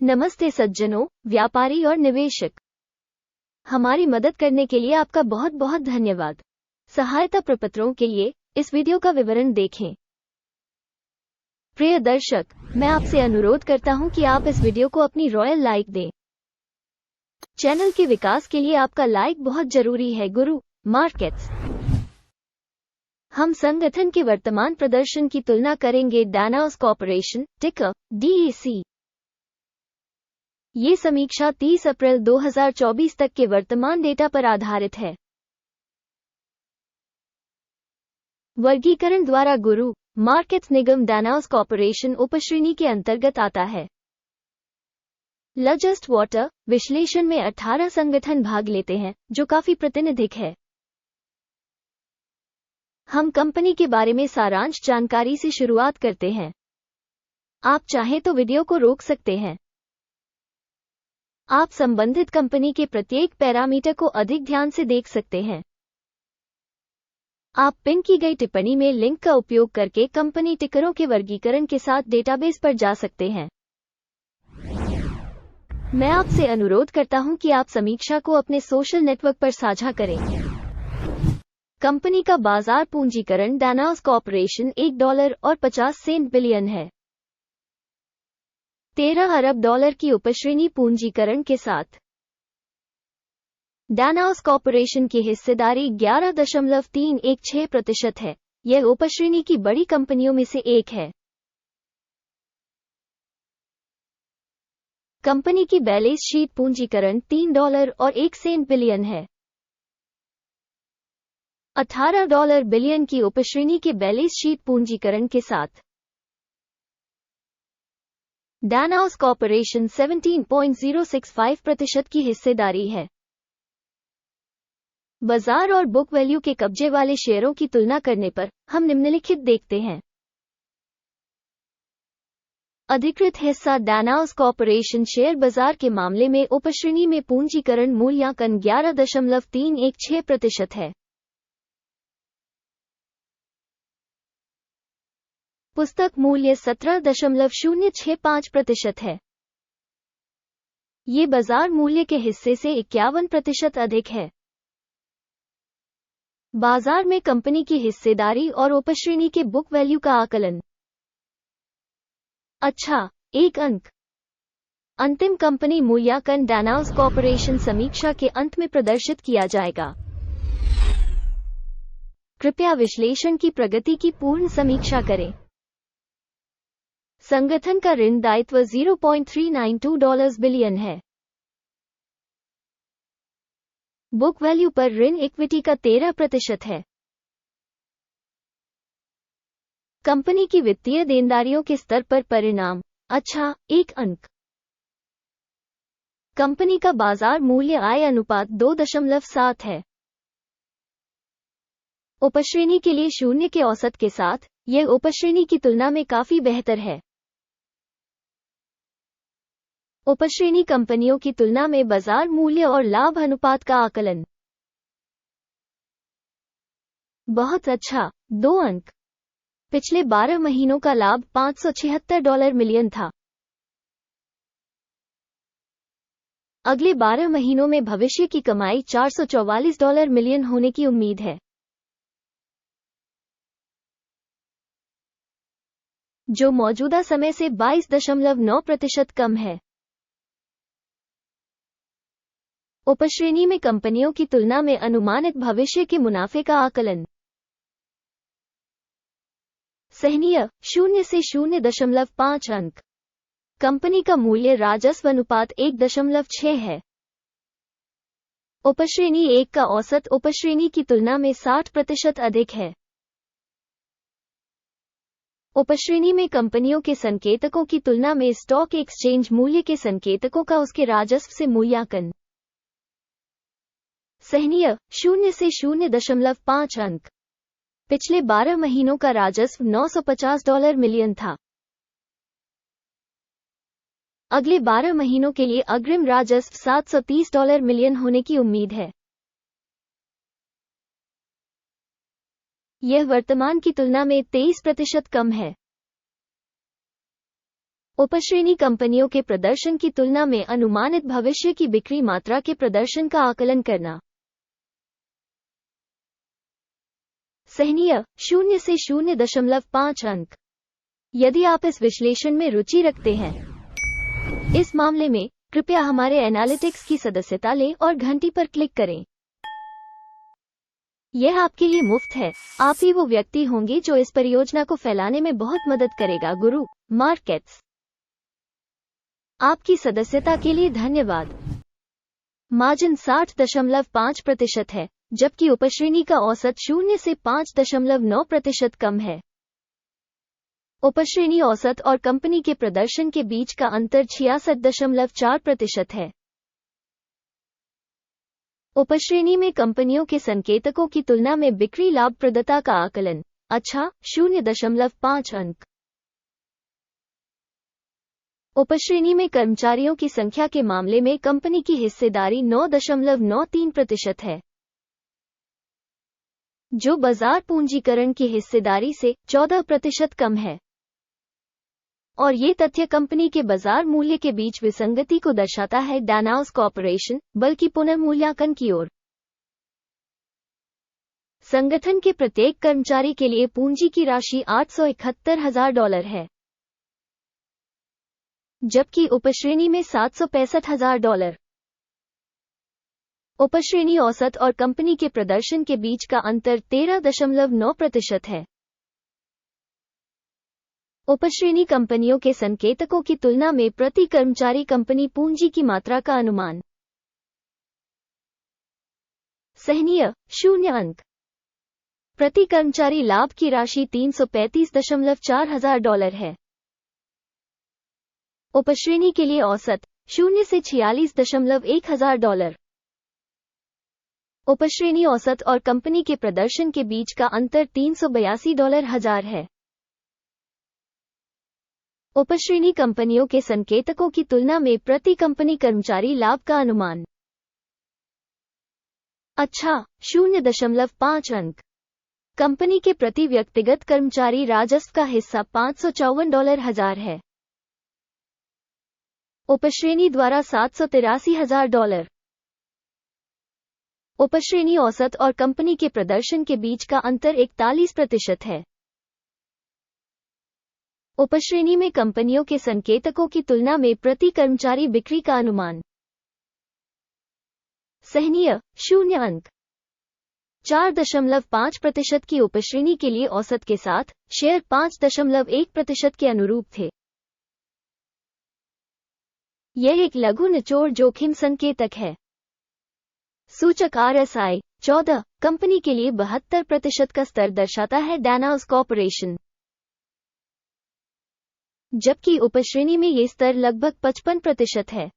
नमस्ते सज्जनों, व्यापारी और निवेशक। हमारी मदद करने के लिए आपका बहुत बहुत धन्यवाद। सहायता प्रपत्रों के लिए इस वीडियो का विवरण देखें। प्रिय दर्शक, मैं आपसे अनुरोध करता हूं कि आप इस वीडियो को अपनी रॉयल लाइक दें। चैनल के विकास के लिए आपका लाइक बहुत जरूरी है। गुरु मार्केट्स। हम संगठन के वर्तमान प्रदर्शन की तुलना करेंगे। डानास कॉर्पोरेशन, टिकर DEC। ये समीक्षा 30 अप्रैल 2024 तक के वर्तमान डेटा पर आधारित है। वर्गीकरण द्वारा गुरु मार्केट्स निगम डानास कॉर्पोरेशन उपश्रेणी के अंतर्गत आता है। लजस्ट वाटर विश्लेषण में 18 संगठन भाग लेते हैं, जो काफी प्रातिनिधिक है। हम कंपनी के बारे में सारांश जानकारी से शुरुआत करते हैं। आप चाहें तो वीडियो को रोक सकते हैं। आप संबंधित कंपनी के प्रत्येक पैरामीटर को अधिक ध्यान से देख सकते हैं। आप पिन की गई टिप्पणी में लिंक का उपयोग करके कंपनी टिकरों के वर्गीकरण के साथ डेटाबेस पर जा सकते हैं। मैं आपसे अनुरोध करता हूं कि आप समीक्षा को अपने सोशल नेटवर्क पर साझा करें। कंपनी का बाजार पूंजीकरण डानास कॉर्पोरेशन $1.50 बिलियन है। 13 अरब डॉलर की उपश्रेणी पूंजीकरण के साथ डानास कॉर्पोरेशन की हिस्सेदारी 11.316% है। यह उपश्रेणी की बड़ी कंपनियों में से एक है। कंपनी की बैलेंस शीट पूंजीकरण $3.01 बिलियन है। 18 बिलियन की उपश्रेणी के बैलेंस शीट पूंजीकरण के साथ डानास कॉर्पोरेशन 17.065% की हिस्सेदारी है। बाजार और बुक वैल्यू के कब्जे वाले शेयरों की तुलना करने पर हम निम्नलिखित देखते हैं। अधिकृत हिस्सा डानास कॉर्पोरेशन शेयर बाजार के मामले में उपश्रेणी में पूंजीकरण मूल्यांकन 11.316% है। पुस्तक मूल्य 17.065% है। ये बाजार मूल्य के हिस्से से 51% अधिक है। बाजार में कंपनी की हिस्सेदारी और उपश्रेणी के बुक वैल्यू का आकलन। अच्छा, एक अंक। अंतिम कंपनी मूल्यांकन डानास कॉर्पोरेशन समीक्षा के अंत में प्रदर्शित किया जाएगा। कृपया विश्लेषण की प्रगति की पूर्ण समीक्षा करें। संगठन का ऋण दायित्व $0.392 बिलियन है। बुक वैल्यू पर ऋण इक्विटी का 13% है। कंपनी की वित्तीय देनदारियों के स्तर पर परिणाम। अच्छा, एक अंक। कंपनी का बाजार मूल्य आय अनुपात 2.7 है। उपश्रेणी के लिए 0 के औसत के साथ यह उपश्रेणी की तुलना में काफी बेहतर है। उपश्रेणी कंपनियों की तुलना में बाजार मूल्य और लाभ अनुपात का आकलन। बहुत अच्छा, 2 अंक। पिछले 12 महीनों का लाभ $576 मिलियन था। अगले 12 महीनों में भविष्य की कमाई $444 मिलियन होने की उम्मीद है, जो मौजूदा समय से 22.9% कम है। उपश्रेणी में कंपनियों की तुलना में अनुमानित भविष्य के मुनाफे का आकलन। सहनीय 0 से 0.5 अंक। कंपनी का मूल्य राजस्व अनुपात 1.6 है। उपश्रेणी 1 का औसत उपश्रेणी की तुलना में 60% अधिक है। उपश्रेणी में कंपनियों के संकेतकों की तुलना में स्टॉक एक्सचेंज मूल्य के संकेतकों का उसके राजस्व से मूल्यांकन। सहनीय 0 से 0.5 अंक। पिछले 12 महीनों का राजस्व $950 मिलियन था। अगले 12 महीनों के लिए अग्रिम राजस्व $730 मिलियन होने की उम्मीद है। यह वर्तमान की तुलना में 23% कम है। उपश्रेणी कंपनियों के प्रदर्शन की तुलना में अनुमानित भविष्य की बिक्री मात्रा के प्रदर्शन का आकलन करना। सहनीय 0 से 0.5 अंक। यदि आप इस विश्लेषण में रुचि रखते हैं, इस मामले में कृपया हमारे एनालिटिक्स की सदस्यता लें और घंटी पर क्लिक करें। यह आपके लिए मुफ्त है। आप ही वो व्यक्ति होंगे जो इस परियोजना को फैलाने में बहुत मदद करेगा। गुरु मार्केट्स, आपकी सदस्यता के लिए धन्यवाद। मार्जिन 60.5% है, जबकि उपश्रेणी का औसत 0 से 5.9% कम है। उपश्रेणी औसत और कंपनी के प्रदर्शन के बीच का अंतर 66.4% है। उपश्रेणी में कंपनियों के संकेतकों की तुलना में बिक्री लाभप्रदता का आकलन। अच्छा, 0.5 अंक। उपश्रेणी में कर्मचारियों की संख्या के मामले में कंपनी की हिस्सेदारी 9.93% है, जो बाजार पूंजीकरण की हिस्सेदारी से 14% कम है। और ये तथ्य कंपनी के बाजार मूल्य के बीच विसंगति को दर्शाता है, डानाउस कॉर्पोरेशन, बल्कि पुनर्मूल्यांकन की ओर। संगठन के प्रत्येक कर्मचारी के लिए पूंजी की राशि $871,000 है, जबकि उपश्रेणी में $765,000। उपश्रेणी औसत और कंपनी के प्रदर्शन के बीच का अंतर 13.9% है। उपश्रेणी कंपनियों के संकेतकों की तुलना में प्रति कर्मचारी कंपनी पूंजी की मात्रा का अनुमान। सहनीय 0 अंक। प्रति कर्मचारी लाभ की राशि $335,400 है। उपश्रेणी के लिए औसत 0 से $46,100। उपश्रेणी औसत और कंपनी के प्रदर्शन के बीच का अंतर $382,000 है। उपश्रेणी कंपनियों के संकेतकों की तुलना में प्रति कंपनी कर्मचारी लाभ का अनुमान। अच्छा, 0.5 अंक। कंपनी के प्रति व्यक्तिगत कर्मचारी राजस्व का हिस्सा $554,000 है। उपश्रेणी द्वारा $783,000। उपश्रेणी औसत और कंपनी के प्रदर्शन के बीच का अंतर 41% है। उपश्रेणी में कंपनियों के संकेतकों की तुलना में प्रति कर्मचारी बिक्री का अनुमान। सहनीय 0 अंक। 4.5% की उपश्रेणी के लिए औसत के साथ शेयर 5.1% के अनुरूप थे। यह एक लघु निचोड़ जोखिम संकेतक है। सूचक RSI 14 कंपनी के लिए 72% का स्तर दर्शाता है, डानाउस कॉर्पोरेशन, जबकि उपश्रेणी में ये स्तर लगभग 55% है।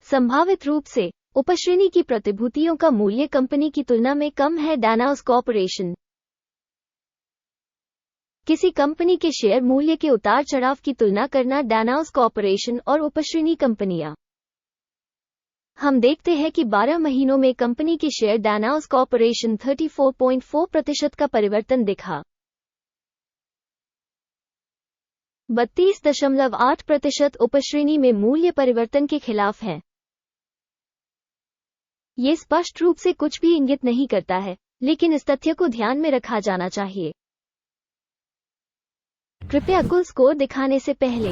संभावित रूप से उपश्रेणी की प्रतिभूतियों का मूल्य कंपनी की तुलना में कम है, डानाउस कॉर्पोरेशन। किसी कंपनी के शेयर मूल्य के उतार चढ़ाव की तुलना करना, डानाउस कॉर्पोरेशन और उपश्रेणी कंपनियां। हम देखते हैं कि 12 महीनों में कंपनी के शेयर डानाउस कॉर्पोरेशन 34.4% का परिवर्तन दिखा। 32.8% उपश्रेणी में मूल्य परिवर्तन के खिलाफ है। ये स्पष्ट रूप से कुछ भी इंगित नहीं करता है, लेकिन इस तथ्य को ध्यान में रखा जाना चाहिए। कृपया कुल स्कोर दिखाने से पहले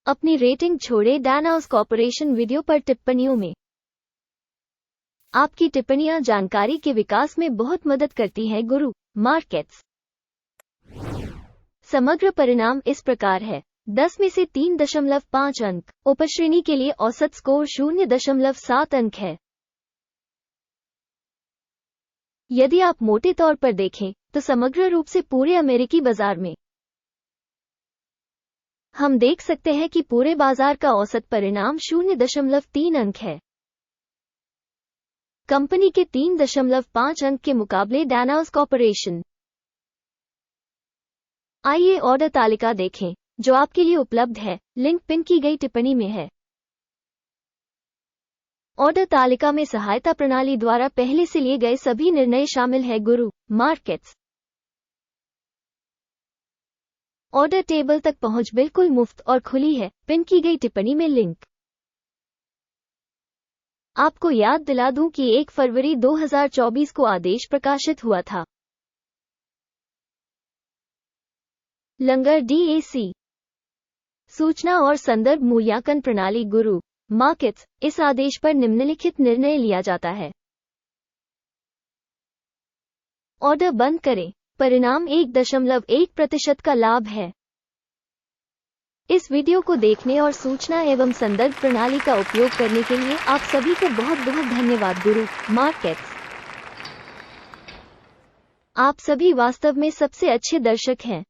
अपनी रेटिंग छोड़े। डानाउस कॉर्पोरेशन वीडियो पर टिप्पणियों में आपकी टिप्पणियां जानकारी के विकास में बहुत मदद करती हैं। गुरु मार्केट्स, समग्र परिणाम इस प्रकार है। 10 में से 3.5 अंक। उपश्रेणी के लिए औसत स्कोर 0.7 अंक है। यदि आप मोटे तौर पर देखें तो समग्र रूप से पूरे अमेरिकी बाजार में हम देख सकते हैं कि पूरे बाजार का औसत परिणाम 0.3 अंक है। कंपनी के 3.5 अंक के मुकाबले डानाउस कॉर्पोरेशन। आइए ऑर्डर तालिका देखें, जो आपके लिए उपलब्ध है। लिंक पिन की गई टिप्पणी में है। ऑर्डर तालिका में सहायता प्रणाली द्वारा पहले से लिए गए सभी निर्णय शामिल है। गुरु मार्केट्स ऑर्डर टेबल तक पहुंच बिल्कुल मुफ्त और खुली है। पिन की गई टिप्पणी में लिंक। आपको याद दिला दूं कि 1 फरवरी 2024 को आदेश प्रकाशित हुआ था। लंगर DAC सूचना और संदर्भ मूल्यांकन प्रणाली गुरु मार्केट्स। इस आदेश पर निम्नलिखित निर्णय लिया जाता है। ऑर्डर बंद करें। परिणाम 1.1% का लाभ है। इस वीडियो को देखने और सूचना एवं संदर्भ प्रणाली का उपयोग करने के लिए आप सभी को बहुत बहुत धन्यवाद। गुरु मार्केट्स, आप सभी वास्तव में सबसे अच्छे दर्शक हैं।